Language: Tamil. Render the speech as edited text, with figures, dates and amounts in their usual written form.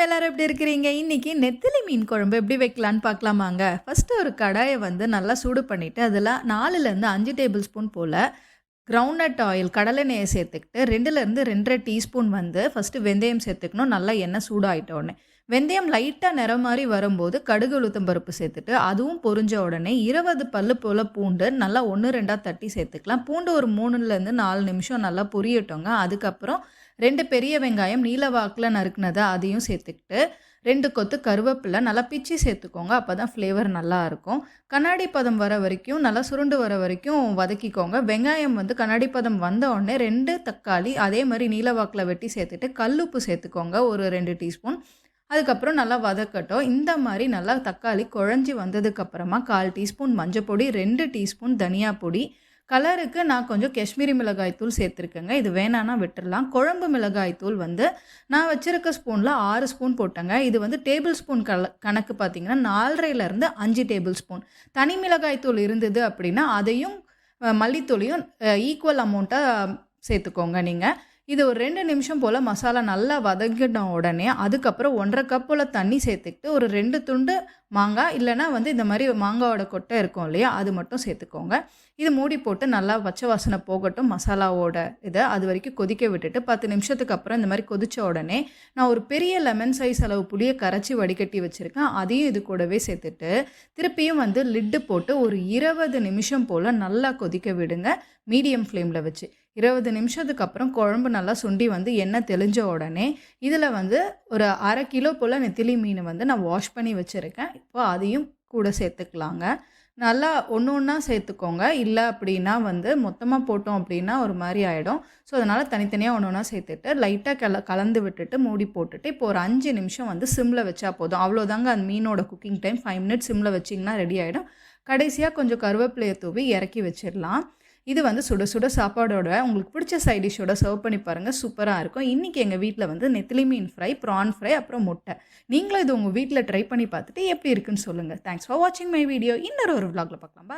எல்லாரும் எப்படி இருக்கிறீங்க? இன்னைக்கு நெத்திலி மீன் குழம்பு எப்படி வைக்கலான்னு பார்க்கலாமாங்க? ஃபர்ஸ்ட்டு ஒரு கடாய வந்து நல்லா சூடு பண்ணிட்டு, அதில 4லேருந்து 5 டேபிள் ஸ்பூன் போல கிரவுண்ட்நட் ஆயில் கடலெண்ணெய சேர்த்துக்கிட்டு 2லேருந்து 2 1/2 டீஸ்பூன் வந்து ஃபர்ஸ்ட்டு வெந்தயம் சேர்த்துக்கணும். நல்லா எண்ணெய் சூடாயிட்ட உடனே. வெந்தயம் லைட்டா நிறம் மாறி வரும்போது கடுகு உளுத்தம் பருப்பு சேர்த்துட்டு, அதுவும் பொரிஞ்ச உடனே 20 பல்லு போல பூண்டு நல்லா 1, 2ஆ தட்டி சேர்த்துக்கலாம். பூண்டு ஒரு 3லேருந்து 4 நிமிஷம் நல்லா பொரியட்டுங்க. அதுக்கப்புறம் 2 பெரிய வெங்காயம் நீல வாக்குல நறுக்குனத அதையும் சேர்த்துக்கிட்டு, 2 கொத்து கருவேப்பில நல்லா பிச்சு சேர்த்துக்கோங்க. அப்பதான் ஃப்ளேவர் நல்லாயிருக்கும். கண்ணாடி பதம் வர வரைக்கும் நல்லா சுருண்டு வர வரைக்கும் வதக்கிக்கோங்க. வெங்காயம் வந்து கண்ணாடி பதம் வந்த உடனே 2 தக்காளி அதே மாரி நீல வாக்குல வெட்டி சேர்த்துட்டு, கல்லுப்பு சேர்த்துக்கோங்க ஒரு 2 டீஸ்பூன். அதுக்கப்புறம் நல்லா வதக்கட்டும். இந்த மாரி நல்லா தக்காளி குழஞ்சி வந்ததுக்கப்புறமா 1/4 டீஸ்பூன் மஞ்சப்பொடி, 2 டீஸ்பூன் தனியா பொடி, கலருக்கு நான் கொஞ்சம் காஷ்மீரி மிளகாய் தூள் சேர்த்துருக்கேங்க. இது வேணான்னா விட்டுறலாம். குழம்பு மிளகாய் தூள் வந்து நான் வச்சிருக்க ஸ்பூன்ல 6 ஸ்பூன் போட்டேங்க. இது வந்து டேபிள் ஸ்பூன் கணக்கு பார்த்தீங்கன்னா 4.5லேருந்து 5 டேபிள் ஸ்பூன். தனி மிளகாய் தூள் இருந்தது அப்படின்னா, அதையும் மல்லித்தூளையும் ஈக்குவல் அமௌண்ட்டா சேர்த்துக்கோங்க நீங்க. இது ஒரு 2 நிமிஷம் போல மசாலா நல்லா வதங்கின உடனே, அதுக்கப்புறம் 1 1/2 கப் போல தண்ணி சேர்த்துக்கிட்டு, ஒரு 2 துண்டு மாங்காய் இல்லன்னா வந்து இந்த மாரி மாங்காவோட கொட்டை இருக்கும் இல்லையா? அது மட்டும் சேர்த்துக்கோங்க. இது மூடி போட்டு நல்லா பச்சை வாசனை போகட்டும் மசாலாவோட அது வரைக்கும் கொதிக்க விட்டுட்டு 10 நிமிஷத்துக்கு அப்புறம் இந்த மாரி கொதிச்ச உடனே, நான் ஒரு பெரிய லெமன் சைஸ் அளவு புளிய கரைச்சி வடிகட்டி வச்சிருக்கேன். அதையும் இது கூடவே சேர்த்துட்டு, திருப்பியும் வந்து லிட்டு போட்டு ஒரு 20 நிமிஷம் போல நல்லா கொதிக்க விடுங்க. மீடியம் ஃப்ளேம்ல வச்சு. 20 நிமிஷத்துக்கு அப்புறம் குழம்பு நல்லா சுண்டி வந்து எண்ணெய் தெளிஞ்ச உடனே, இதில வந்து ஒரு 1/2 கிலோ போல நெத்திலி மீன் வந்து நான் வாஷ் பண்ணி வச்சிருக்கேன். இப்போ அதையும் கூட சேர்த்துக்கலாங்க. நல்லா ஒண்ணு ஒண்ணா சேர்த்துக்கோங்க. இல்ல அப்படின்னா வந்து மொத்தமா போட்டோம் அப்படின்னா ஒரு மாரி ஆயிடும். ஸோ, அதனால தனித்தனியா ஒண்ணு ஒண்ணா சேர்த்துட்டு லைட்டா கலந்து விட்டுட்டு மூடி போட்டுட்டு, இப்போ ஒரு 5 நிமிஷம் வந்து சிம்ல வச்சா போதும். அவ்வளோதாங்க அந்த மீனோட குக்கிங் டைம். 5 மினிட்ஸ் சிம்ல வச்சிங்கன்னா ரெடி ஆயிடும். கடைசியா கொஞ்சம் கருவேப்பிலைய தூவி இறக்கி வச்சிரலாம். இது வந்து சுட சுட சாப்பாடோட உங்களுக்கு பிடிச்ச சைட் டிஷ்ஷோட சர்வ் பண்ணி பாருங்க. சூப்பரா இருக்கும். இன்னைக்கு எங்க வீட்ல வந்து நெத்திலி மீன் ஃப்ரை, ப்ரான் ஃப்ரை, அப்புறம் முட்டை. நீங்களும் இது உங்க வீட்ல ட்ரை பண்ணி பார்த்துட்டு எப்படி இருக்குன்னு சொல்லுங்க. தேங்க்ஸ் ஃபார் வாட்சிங் மை வீடியோ. இன்னொரு ஒரு vlogல பார்க்கலாம். பாய்.